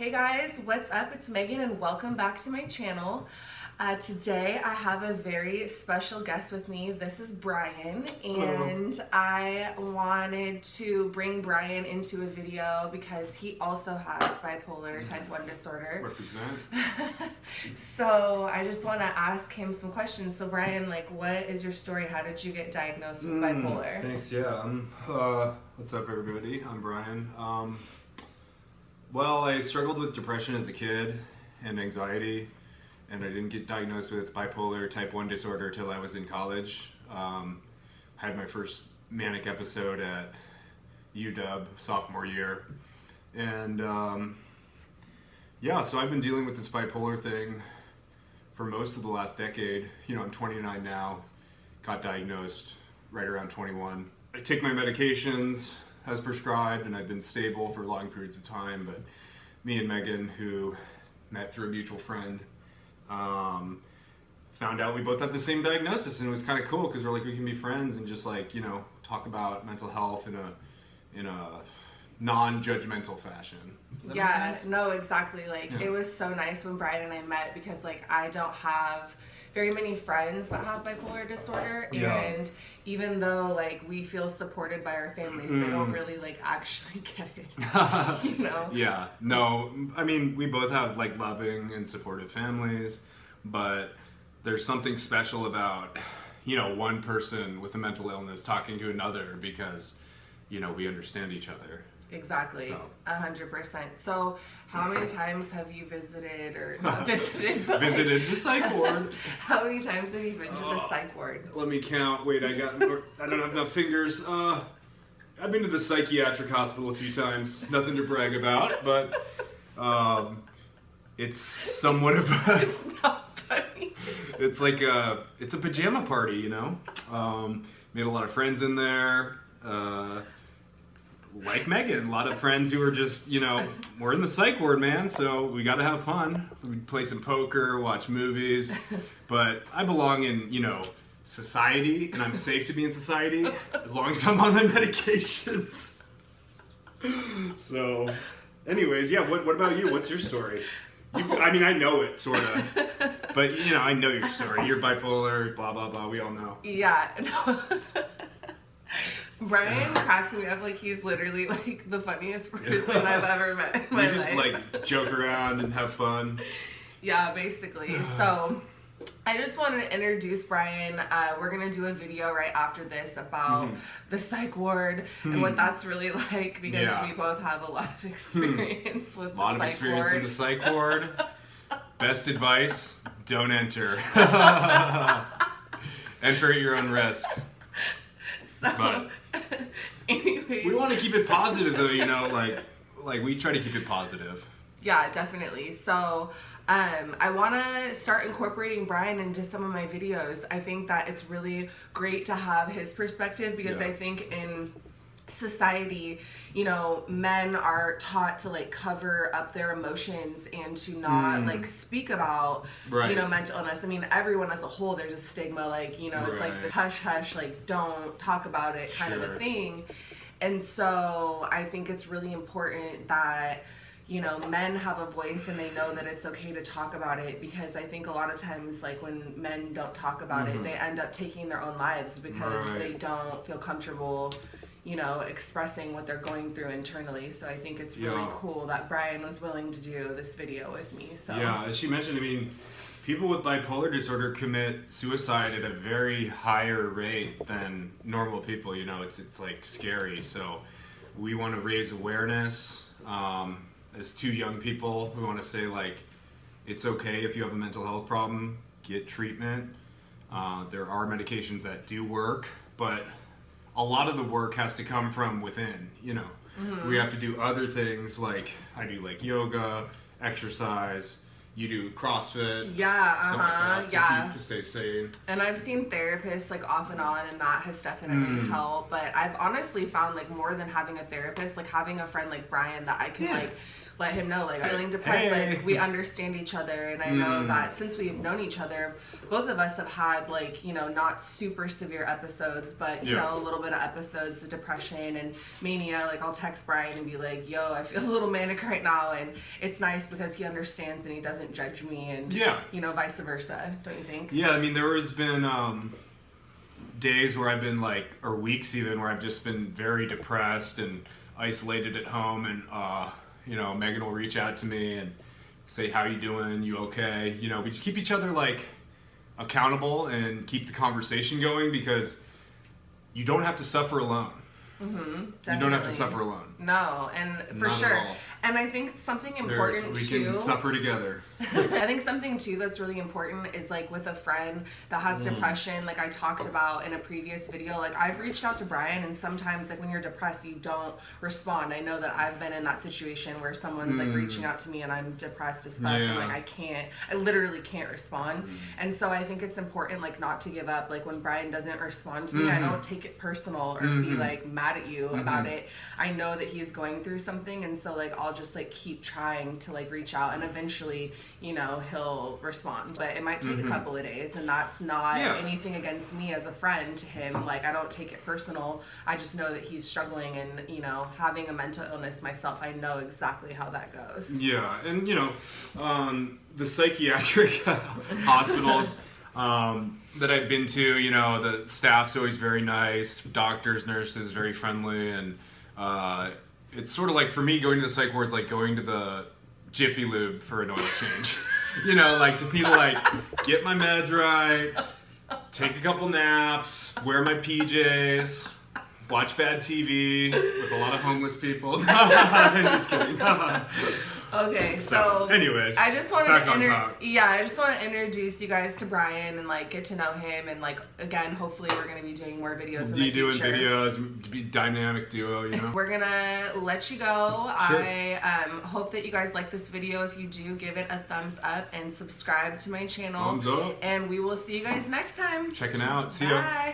Hey guys, what's up? It's Megan and welcome back to my channel. Today I have a very special guest with me. This is Brian, and I wanted to bring Brian into a video because he also has bipolar type 1 disorder. Represent. So I just want to ask him some questions. So Brian, what is your story? How did you get diagnosed with bipolar? Thanks, yeah. What's up, everybody? I'm Brian. Well, I struggled with depression as a kid and anxiety, and I didn't get diagnosed with bipolar type 1 disorder till I was in college. Had my first manic episode at UW sophomore year. And so I've been dealing with this bipolar thing for most of the last decade. You know, I'm 29 now, got diagnosed right around 21. I take my medications as prescribed, and I've been stable for long periods of time. But me and Megan, who met through a mutual friend, found out we both had the same diagnosis, and it was kind of cool because we're like, we can be friends and just talk about mental health in a non-judgmental fashion. Does that make sense? No, exactly. It was so nice when Brian and I met because I don't have very many friends that have bipolar disorder, and even though we feel supported by our families, they don't really actually get it. You know? Yeah. No, I mean, we both have loving and supportive families, but there's something special about one person with a mental illness talking to another because we understand each other. Exactly, 100%. So, how many times have you visited, or not visited, but visited the psych ward? How many times have you been to the psych ward? Let me count. Wait, I don't have enough fingers. I've been to the psychiatric hospital a few times. Nothing to brag about, but it's somewhat of a. It's not funny. It's it's a pajama party, Made a lot of friends in there. Like Megan, a lot of friends who are just, we're in the psych ward, man, so we got to have fun. We play some poker, watch movies, but I belong in, society, and I'm safe to be in society as long as I'm on my medications. So, anyways, what about you? What's your story? I know it, sort of, but, I know your story. You're bipolar, blah, blah, blah, we all know. Yeah, no. Brian cracks me up he's literally the funniest person I've ever met in my life. We just joke around and have fun. Yeah, basically. So I just wanted to introduce Brian. We're going to do a video right after this about the psych ward and what that's really like because we both have a lot of experience with the psych ward. A lot of experience in the psych ward. Best advice, don't enter. Enter at your own risk. So, anyways. We want to keep it positive, though, we try to keep it positive. Yeah, definitely. So, I want to start incorporating Brian into some of my videos. I think that it's really great to have his perspective because I think in society, men are taught to cover up their emotions and to not speak about mental illness. I mean, everyone as a whole, there's a stigma it's the hush hush, don't talk about it kind of a thing. And so I think it's really important that men have a voice and they know that it's okay to talk about it because I think a lot of times when men don't talk about it, they end up taking their own lives because they don't feel comfortable expressing what they're going through internally. So I think it's really cool that Brian was willing to do this video with me. So yeah, as she mentioned, people with bipolar disorder commit suicide at a very higher rate than normal people. It's scary. So we want to raise awareness. As two young people, we want to say it's okay if you have a mental health problem, get treatment. There are medications that do work, but a lot of the work has to come from within, We have to do other things I do yoga, exercise, you do CrossFit, stuff like that to stay sane. And I've seen therapists off and on, and that has definitely helped. But I've honestly found more than having a therapist, having a friend like Brian that I can let him know, like, I'm feeling depressed, like, we understand each other, and I know that since we've known each other, both of us have had, like, you know, not super severe episodes, but, you know, a little bit of episodes of depression and mania. Like, I'll text Brian and be like, yo, I feel a little manic right now, and it's nice because he understands and he doesn't judge me, and, you know, vice versa, don't you think? Yeah, I mean, there has been days where I've been, like, or weeks even, where I've just been very depressed and isolated at home, and you know, Megan will reach out to me and say, how you doing, you okay? You know, we just keep each other, like, accountable and keep the conversation going, because you don't have to suffer alone. You don't have to suffer alone. No, and for Not sure. at all. And I think something important we too. can suffer together. I think something too that's really important is, like, with a friend that has depression, like I talked about in a previous video, like I've reached out to Brian, and sometimes, like, when you're depressed, you don't respond. I know that I've been in that situation where someone's like reaching out to me and I'm depressed as fuck, and like I literally can't respond. And so I think it's important, like, not to give up. Like, when Brian doesn't respond to me, I don't take it personal or be like mad at you about it. I know that he's going through something, and so, like, I'll just, like, keep trying to, like, reach out, and eventually, you know, he'll respond. But it might take a couple of days, and that's not anything against me as a friend to him. Like, I don't take it personal. I just know that he's struggling, and, you know, having a mental illness myself, I know exactly how that goes. Yeah, and, you know, the psychiatric hospitals that I've been to, you know, the staff's always very nice, doctors, nurses, very friendly, and it's sort of like, for me, going to the psych ward's like going to the Jiffy Lube for an oil change. You know, like, just need to, like, get my meds right, take a couple naps, wear my PJs, watch bad TV with a lot of homeless people. Just kidding. Okay, so anyways, I just wanted back to on top. I just want to introduce you guys to Brian and, like, get to know him, and, like, again, hopefully we're gonna be doing more videos in the future. Doing videos, be dynamic duo, you know. We're gonna let you go. Sure. I hope that you guys like this video. If you do, give it a thumbs up and subscribe to my channel. Thumbs up. And we will see you guys next time. Checking out. See ya. Bye.